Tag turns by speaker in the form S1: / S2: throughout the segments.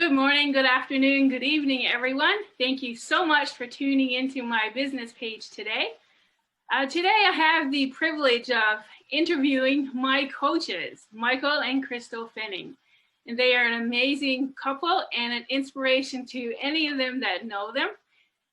S1: Good morning, good afternoon, good evening, everyone. Thank you so much for tuning into my business page today. Today I have the privilege of interviewing my coaches, Michael and Christal Finning. And they are an amazing couple and an inspiration to any of them that know them.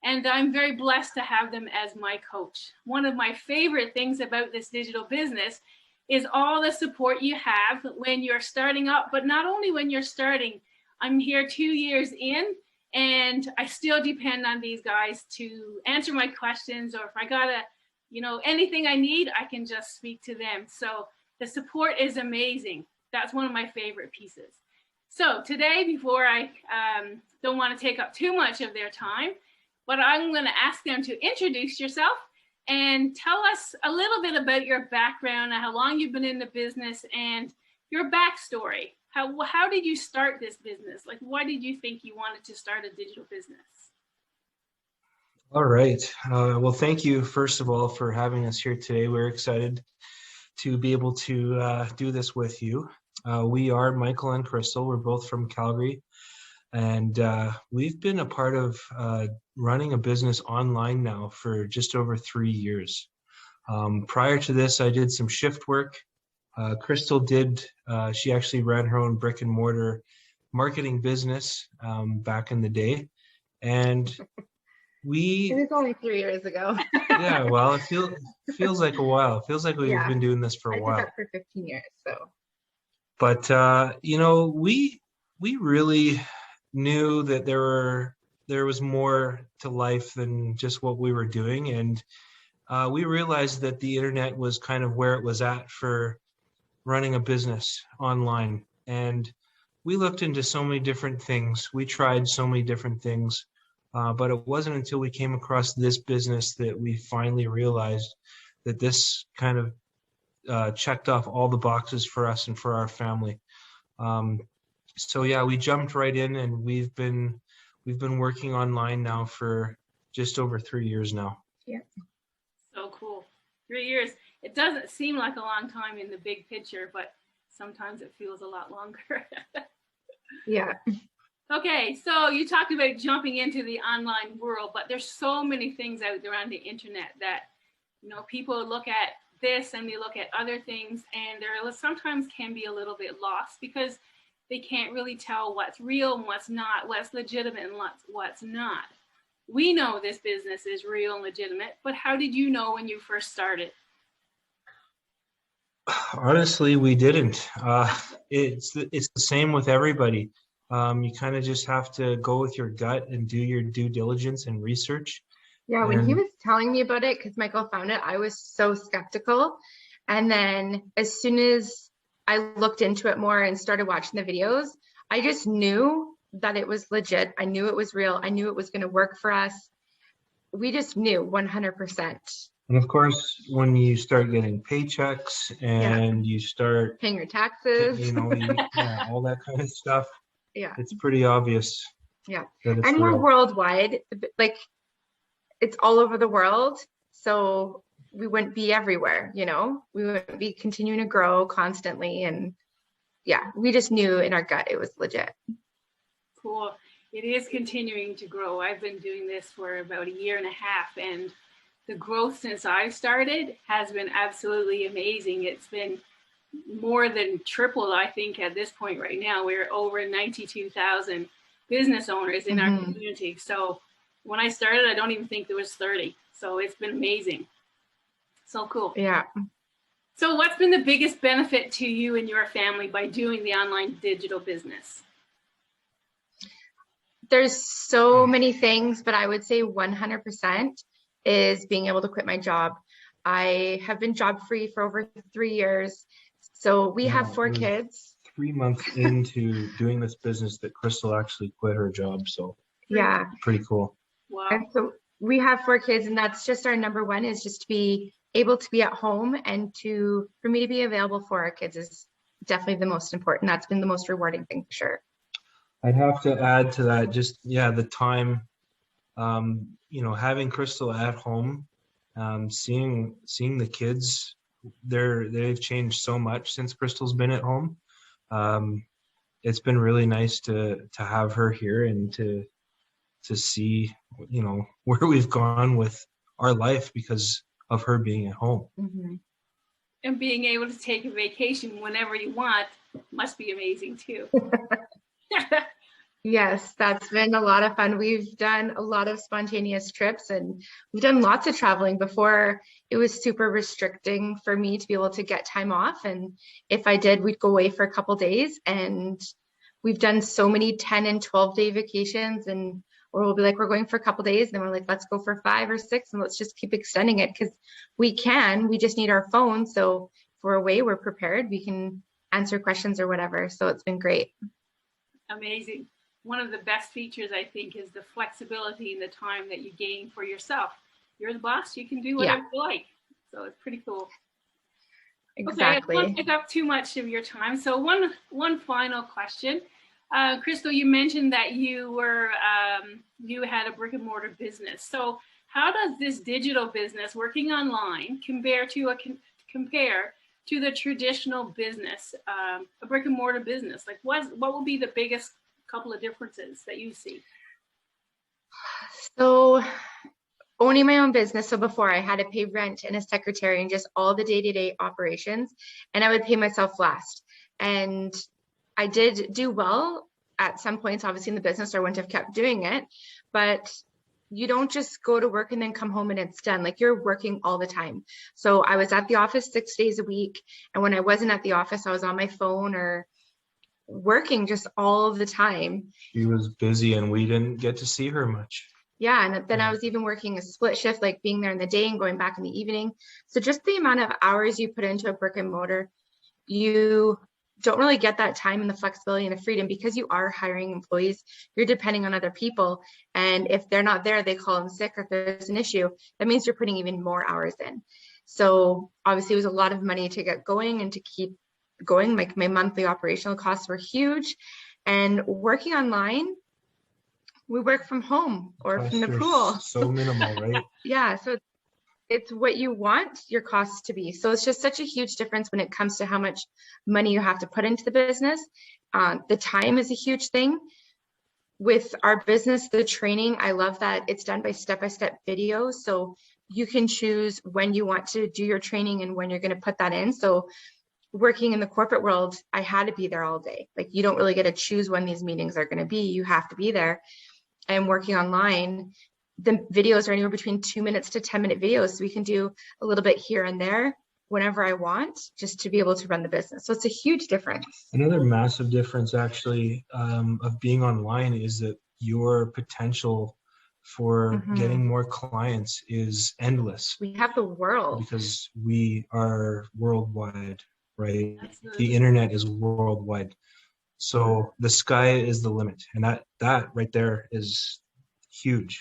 S1: And I'm very blessed to have them as my coach. One of my favorite things about this digital business is all the support you have when you're starting up, but not only when you're starting. I'm here 2 years in, and I still depend on these guys to answer my questions, or if I gotta, anything I need, I can just speak to them. So the support is amazing. That's one of my favorite pieces. So today, before I don't want to take up too much of their time, but I'm going to ask them to introduce yourself and tell us a little bit about your background and how long you've been in the business and your backstory. How did you start this business? Like, why did you think you wanted to start a digital business?
S2: All right. Well, thank you, first of all, for having us here today. We're excited to be able to do this with you. We are Michael and Christal. We're both from Calgary. And we've been a part of running a business online now for just over 3 years. Prior to this, I did some shift work. Christal she actually ran her own brick and mortar marketing business back in the day. And
S3: it was only 3 years ago.
S2: Yeah, well, it feels like a while. It feels like we've been doing this for a while. I
S3: did that for 15 years, so.
S2: But, we really knew that there was more to life than just what we were doing. And we realized that the internet was kind of where it was at for running a business online. And we looked into so many different things. We tried so many different things. But it wasn't until we came across this business that we finally realized that this kind of checked off all the boxes for us and for our family. So yeah, we jumped right in, and we've been working online now for just over 3 years now.
S3: Yeah.
S1: So cool. 3 years. It doesn't seem like a long time in the big picture, but sometimes it feels a lot longer.
S3: Yeah.
S1: Okay, so you talked about jumping into the online world, but there's so many things out there on the internet that, people look at this and they look at other things, and there sometimes can be a little bit lost because they can't really tell what's real and what's not, what's legitimate and what's not. We know this business is real and legitimate, but how did you know when you first started?
S2: Honestly, we didn't. It's the same with everybody. You kind of just have to go with your gut and do your due diligence and research.
S3: Yeah, when he was telling me about it, because Michael found it, I was so skeptical. And then as soon as I looked into it more and started watching the videos, I just knew that it was legit. I knew it was real. I knew it was going to work for us. We just knew 100%.
S2: And of course, when you start getting paychecks and you start
S3: paying your taxes,
S2: all that kind of stuff.
S3: Yeah,
S2: it's pretty obvious.
S3: Yeah, and we're worldwide. Like, it's all over the world, so we wouldn't be everywhere. We wouldn't be continuing to grow constantly, and yeah, we just knew in our gut it was legit.
S1: Cool. It is continuing to grow. I've been doing this for about 1.5 years, and the growth since I started has been absolutely amazing. It's been more than tripled, I think, at this point right now. We're over 92,000 business owners in our community. So when I started, I don't even think there was 30. So it's been amazing. So cool.
S3: Yeah.
S1: So what's been the biggest benefit to you and your family by doing the online digital business?
S3: There's so many things, but I would say 100% is being able to quit my job. I have been job-free for over 3 years. So we have 4 kids.
S2: 3 months into doing this business that Christal actually quit her job. So
S3: yeah,
S2: pretty cool.
S1: Wow.
S3: And so we have 4 kids, and that's just our number one, is just to be able to be at home, and for me to be available for our kids is definitely the most important. That's been the most rewarding thing for sure.
S2: I'd have to add to that, just the time, having Christal at home, seeing the kids, they've changed so much since Christal's been at home. it's been really nice to have her here and to see, you know, where we've gone with our life because of her being at home.
S3: Mm-hmm.
S1: And being able to take a vacation whenever you want must be amazing too.
S3: Yes, that's been a lot of fun. We've done a lot of spontaneous trips and we've done lots of traveling. Before, it was super restricting for me to be able to get time off. And if I did, we'd go away for a couple days. And we've done so many 10 and 12-day vacations, and or we'll be like, we're going for a couple days, and then we're like, let's go for 5 or 6 and let's just keep extending it because we just need our phone. So if we're away, we're prepared. We can answer questions or whatever. So it's been great.
S1: Amazing. One of the best features, I think, is the flexibility and the time that you gain for yourself. You're the boss, you can do whatever you like. So it's pretty cool.
S3: Exactly.
S1: Okay, I don't take up too much of your time. So one final question. Christal, you mentioned that you had a brick and mortar business. So how does this digital business working online compare to the traditional business, a brick and mortar business? Like what will be the biggest couple of differences that you see?
S3: So owning my own business. So before, I had to pay rent and a secretary and just all the day-to-day operations, and I would pay myself last. And I did do well at some points, obviously in the business, or I wouldn't have kept doing it. But you don't just go to work and then come home and it's done. Like, you're working all the time. So I was at the office 6 days a week. And when I wasn't at the office, I was on my phone or working just all the time.
S2: She was busy and we didn't get to see her much.
S3: Yeah, and then I was even working a split shift, like being there in the day and going back in the evening. So just the amount of hours you put into a brick and mortar, you don't really get that time and the flexibility and the freedom because you are hiring employees. You're depending on other people. And if they're not there, they call in sick, or if there's an issue, that means you're putting even more hours in. So obviously it was a lot of money to get going and to keep going. Like, my monthly operational costs were huge. And working online, we work from home or from the pool.
S2: So minimal, right?
S3: Yeah, so it's what you want your costs to be. So it's just such a huge difference when it comes to how much money you have to put into the business. The time is a huge thing. With our business, the training, I love that it's done by step-by-step videos. So you can choose when you want to do your training and when you're going to put that in. So working in the corporate world, I had to be there all day. Like, you don't really get to choose when these meetings are going to be. You have to be there. And working online, the videos are anywhere between 2 minutes to 10-minute videos. So we can do a little bit here and there whenever I want, just to be able to run the business. So it's a huge difference.
S2: Another massive difference, actually, of being online is that your potential for getting more clients is endless.
S3: We have the world.
S2: Because we are worldwide, right?
S1: Absolutely.
S2: The internet is worldwide. So the sky is the limit. And that right there is huge.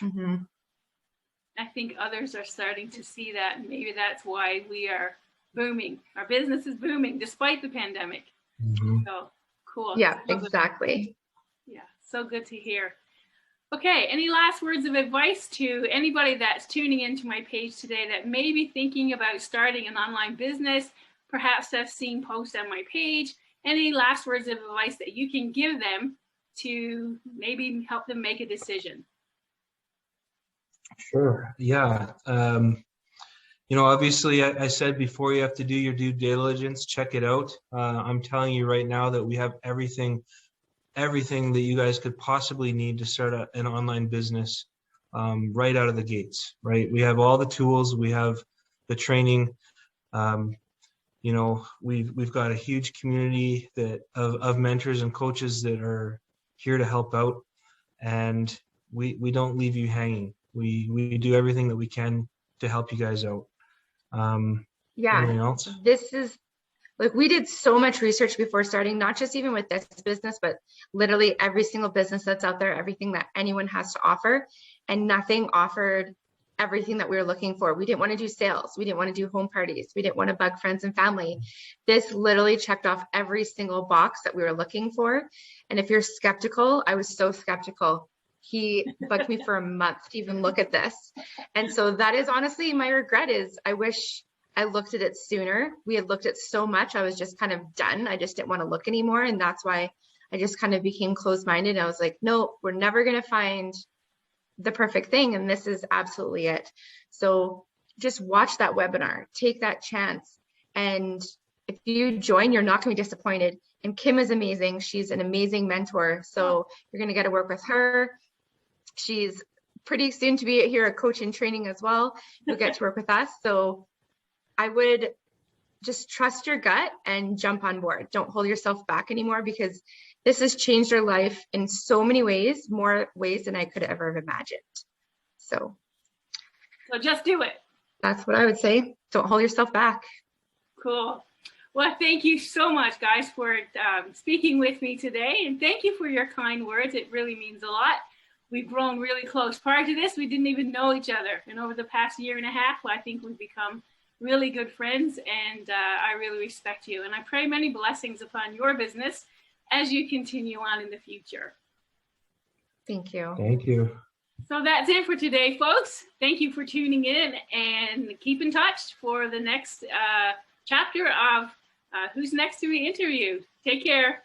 S1: I think others are starting to see that. And maybe that's why we are booming. Our business is booming despite the pandemic. So cool.
S3: Yeah,
S1: so
S3: exactly.
S1: Yeah, so good to hear. Okay, any last words of advice to anybody that's tuning into my page today that may be thinking about starting an online business? Perhaps have seen posts on my page. Any last words of advice that you can give them to maybe help them make a decision?
S2: Sure. Yeah. You know, obviously, I said before, you have to do your due diligence, check it out. I'm telling you right now that we have everything that you guys could possibly need to start an online business right out of the gates, right? We have all the tools, we have the training. You know, we've got a huge community of mentors and coaches that are here to help out, and we don't leave you hanging. We do everything that we can to help you guys out. Anything else?
S3: This is, like, we did so much research before starting, not just even with this business, but literally every single business that's out there, everything that anyone has to offer, and nothing offered everything that we were looking for. We didn't want to do sales. We didn't want to do home parties. We didn't want to bug friends and family. This literally checked off every single box that we were looking for. And if you're skeptical, I was so skeptical. He bugged me for a month to even look at this. And so that is honestly my regret. Is I wish I looked at it sooner. We had looked at so much, I was just kind of done. I just didn't want to look anymore. And that's why I just kind of became closed-minded. I was like, no, we're never going to find the perfect thing. And this is absolutely it. So just watch that webinar, take that chance. And if you join, you're not going to be disappointed. And Kim is amazing. She's an amazing mentor. So you're going to get to work with her. She's pretty soon to be here, a coach in training as well. You'll get to work with us. So I would just trust your gut and jump on board. Don't hold yourself back anymore, because this has changed your life in so many ways, more ways than I could ever have imagined. So
S1: just do it.
S3: That's what I would say. Don't hold yourself back.
S1: Cool. Well, thank you so much, guys, for speaking with me today. And thank you for your kind words. It really means a lot. We've grown really close. Prior to this, we didn't even know each other. And over the past year and a half, I think we've become really good friends, and I really respect you. And I pray many blessings upon your business as you continue on in the future.
S3: Thank you.
S2: Thank you.
S1: So that's it for today, folks. Thank you for tuning in, and keep in touch for the next chapter of Who's Next to Be Interviewed. Take care.